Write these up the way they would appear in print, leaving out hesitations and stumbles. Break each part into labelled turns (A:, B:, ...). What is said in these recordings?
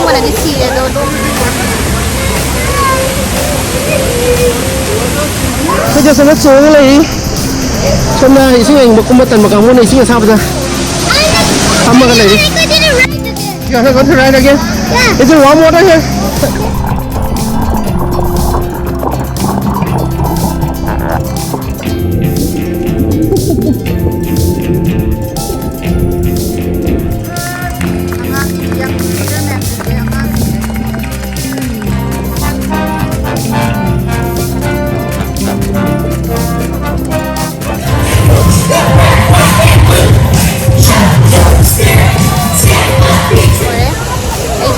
A: ꯃꯅꯗꯤ ꯁꯤꯔꯦ ꯑꯗꯣ
B: ꯐꯖꯅ ꯆꯣꯡꯉ ꯂꯩ ꯁꯣꯝꯅ ꯏꯁꯤꯡ ꯑꯏꯪꯕ ꯀꯨꯝꯕ ꯇꯟꯕ ꯀꯥꯡꯕꯨꯅ ꯏꯁꯤꯡ ꯑꯁꯥꯕꯗ ꯐꯝꯃꯒ ꯂꯩꯔꯤ. You want to go to ride again? Yeah. Is there warm water here?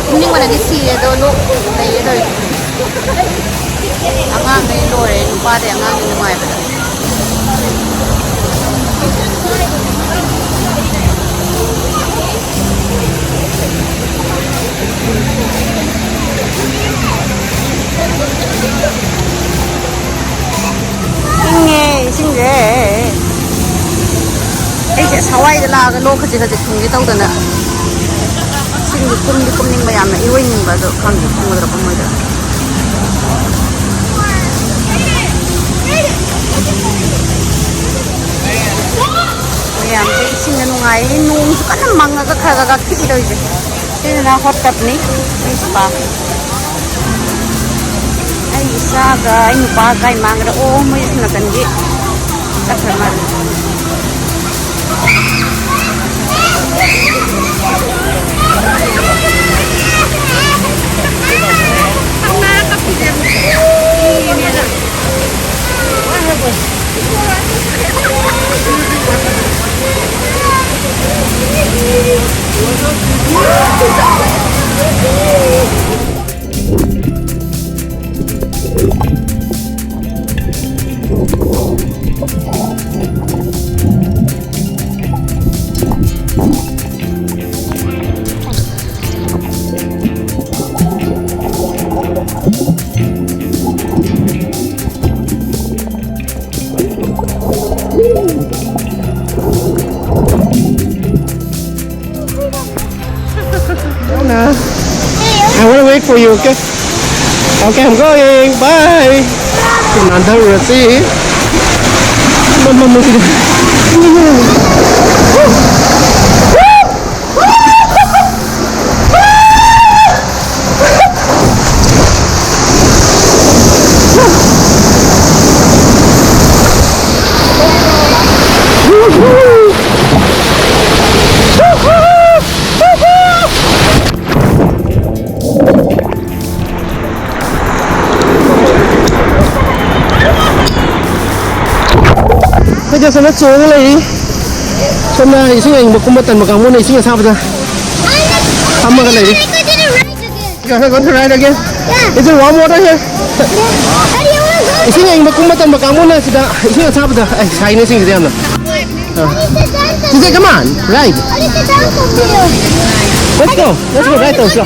A: ꯄꯨꯛꯅꯤꯡ ꯃꯅꯗꯤ ꯁꯤꯔꯦ ꯑꯗꯣ ꯂꯣꯛ ꯂꯩꯌꯦ ꯇꯧꯔꯤ. ꯑꯉꯥꯡꯈꯩ ꯂꯣꯏꯔꯦ ꯅꯨꯄꯥꯗꯩ ꯑꯉꯥꯡꯒꯤ ꯅꯨꯡꯉꯥꯏꯕꯗ. ꯏꯪꯉꯦ ꯏꯁꯤꯡꯁꯦ. ꯑꯩꯁꯦ ꯁꯋꯥꯏꯗ ꯂꯥꯛꯑꯒ ꯂꯣꯛ ꯈꯖꯤꯛ ꯈꯖꯤꯛ ꯊꯨꯡꯒꯦ ꯇꯧꯗꯅ ꯏꯁꯤꯡꯗꯤ ꯀꯨꯝꯅꯤꯡꯕ ꯌꯥꯝꯅ ꯏꯔꯣꯏꯅꯤꯡꯕ ꯑꯗꯣ ꯈꯪꯗꯦ ꯀꯨꯝꯒꯗ꯭ꯔꯥ ꯀꯨꯝꯃꯣꯏꯗ꯭ꯔꯥ. ꯃꯌꯥꯝꯁꯦ ꯏꯁꯤꯡꯗ ꯅꯨꯡꯉꯥꯏꯌꯦ. ꯅꯣꯡꯁꯨ ꯀꯟꯅ ꯃꯪꯉꯒ ꯈꯔ ꯈꯤꯛꯏ ꯇꯧꯔꯤꯁꯦ. ꯁꯤꯁꯤꯅ ꯍꯣꯠ ꯇꯞꯅꯤ. ꯑꯩ ꯁ꯭ꯄꯥ. ꯑꯩ ꯏꯆꯥꯒ ꯑꯩ ꯅꯨꯄꯥꯒ ꯑꯩ ꯃꯥꯡꯒꯗ ꯃꯣꯏ ꯁꯣꯝ ꯅꯥꯀꯟꯒꯤ ꯆꯠꯈ꯭ꯔ ꯃꯥꯜꯂꯦ.
B: I want to wait for you, okay? Okay, I'm going. Bye. Another receipt. Fajasana chonga lei. Somna ising aingba kumba tanba kangmuna ising asabada fammaga lei. You want to go to ride again? Yeah. Is there warm water here? Yeah. Ising aingba kumba tanba kangmuna sida ising asabada ai saine sing ide amna. Sida come on, ride. Let's go. Let's go ride those.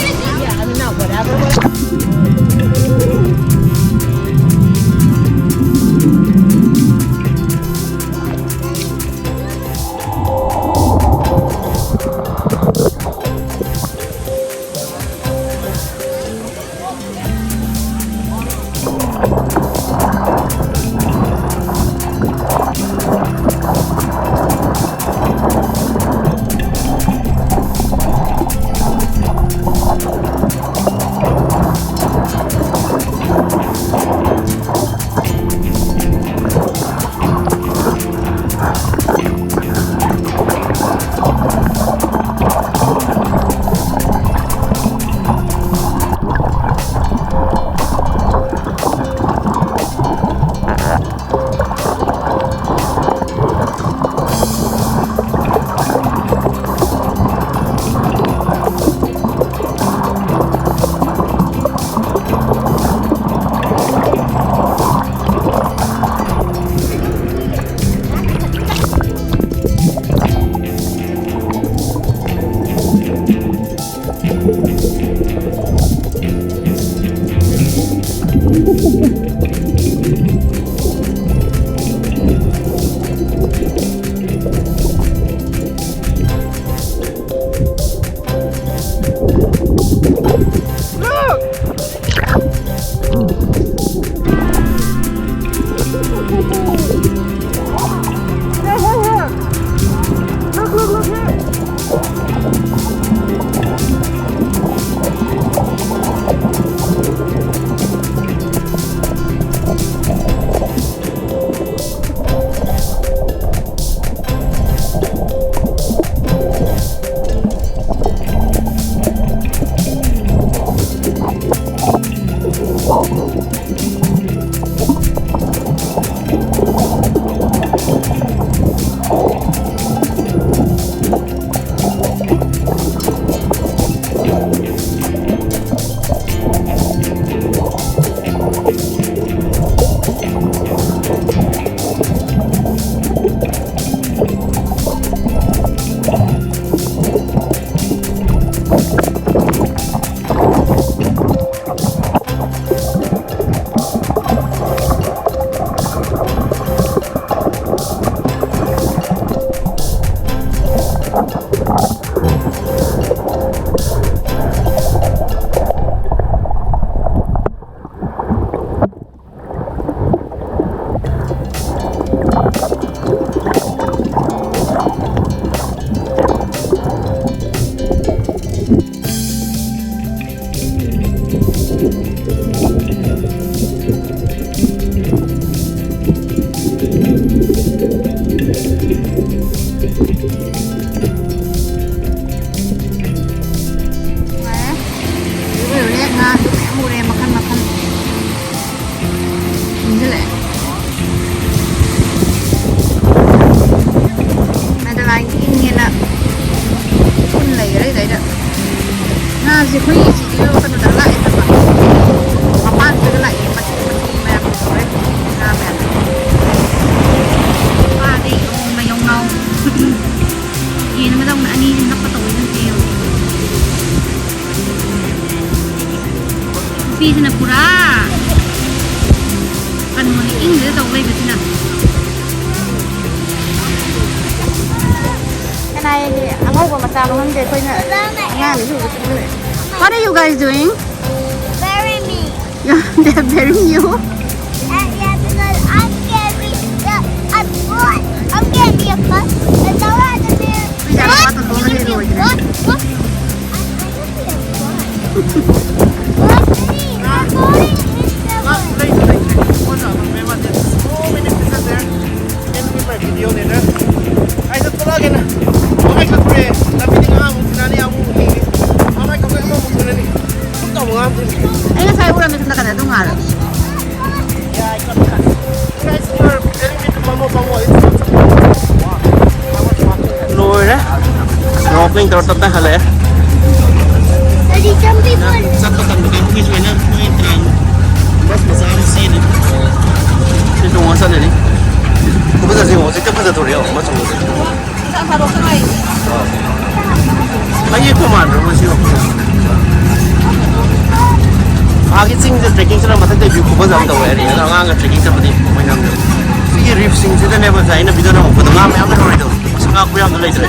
A: What are you guys doing?
C: Bury me.
A: Yeah, they're burying you.
C: Yeah, because I'm scared. I'm scared to be a fuss. And so I have to be a
A: Ay, nasa ulam ito na kada itong araw.
B: Lùi đó. Ngọt lên tao ta hả lẽ.
C: Daddy, some people.
B: Sắp có tầm cái cái chuyện đó, cái chuyện. Bớt mà sao đi xin đi. Cái đồ ăn sao này đi. Không biết gì ngồi cái cái đồ mà chúng nó.
A: Saan sa rosa ngay?
B: Ay, ito man, ano siya? Agi sing the trekking sila matanda view ko ba sa daw area na nga trekking sa pati may nang sige reef sing sila never sa ina video na mo ko nga may ang ano ito mas nga ko yung dali dali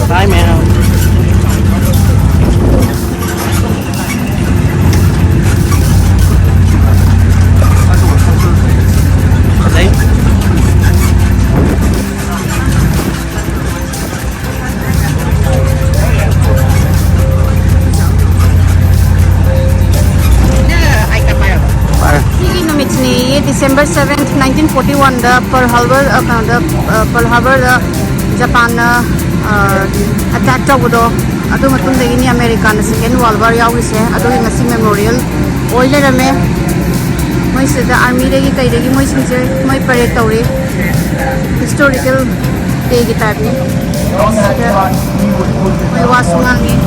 B: ay man
A: December 7th, 1941, the Pearl Harbor, the Japan attack tawdo. Adu matunda ini America na Second World War yawise. Adu yung nasi memorial. Oile rame. Moi se the army lagi kay lagi moi sinje moi parade tawri. Historical day ki type ni. Moi wasungangi.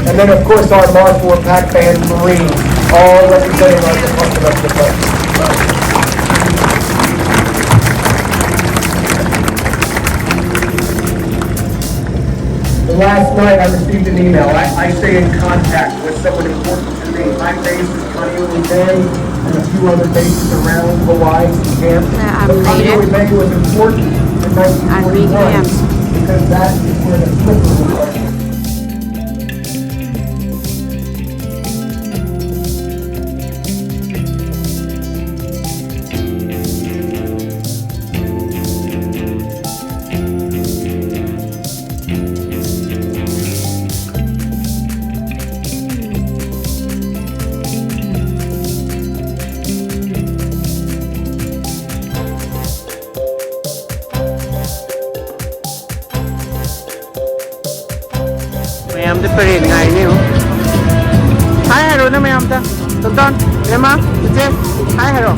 D: And then of course our March for Pac Band Marines, all representing our Department of Defense. Last night I received an email. I stay in contact with someone important to me. I'm based in Hanauma Hanauma Bay and a few other bases around Hawaii and camp.
A: I'm
D: But
A: native.
D: Hanauma Bay was important in 1941 because that is where the flipper was.
B: Mayam the parade ngai ni. Hi hero na mayam ta. Tonton, Emma, Uche, hi hero.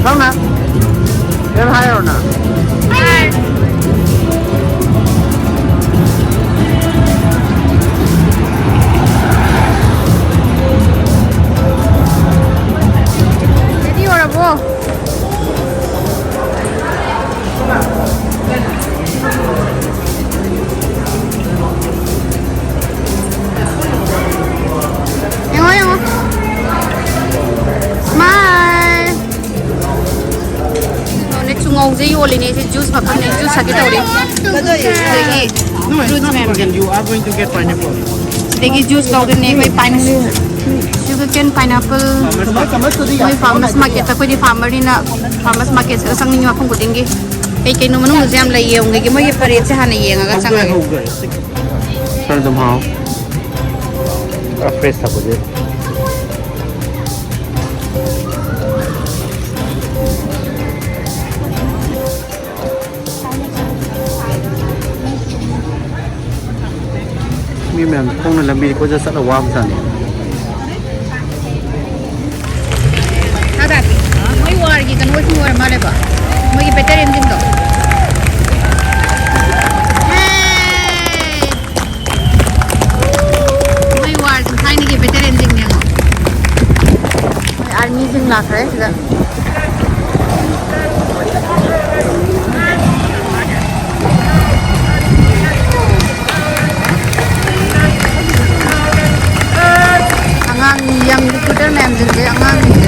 B: Come na. Em hi hero na.
A: Ready or abo? Yung smile. Nè chungong dây vô lên này juice mà con này juice sao cái đầu đi. Đây fruits ma'am.
B: You are going to get pineapple.
A: Đây juice kau cái này với pineapple. Sugarcane pineapple. May farmers market ta koi farmer đi na farmers market sa sang ninyo akong kuting gi. Kay no manung jam lai yung gi mo ye pare sa hana ye nga sang gi.
B: Turn them how. Fresh tha buje. Mi ma'am kung na lambi ko sa la wam san.
A: Ada. May war gi kan wo war male ba. Mo gi better ending do. May war kan thai ni gi better ending ne mo. Army sing lak rahe da. Angang yang recruiter ma'am din ke angang ni.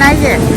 A: 하이게.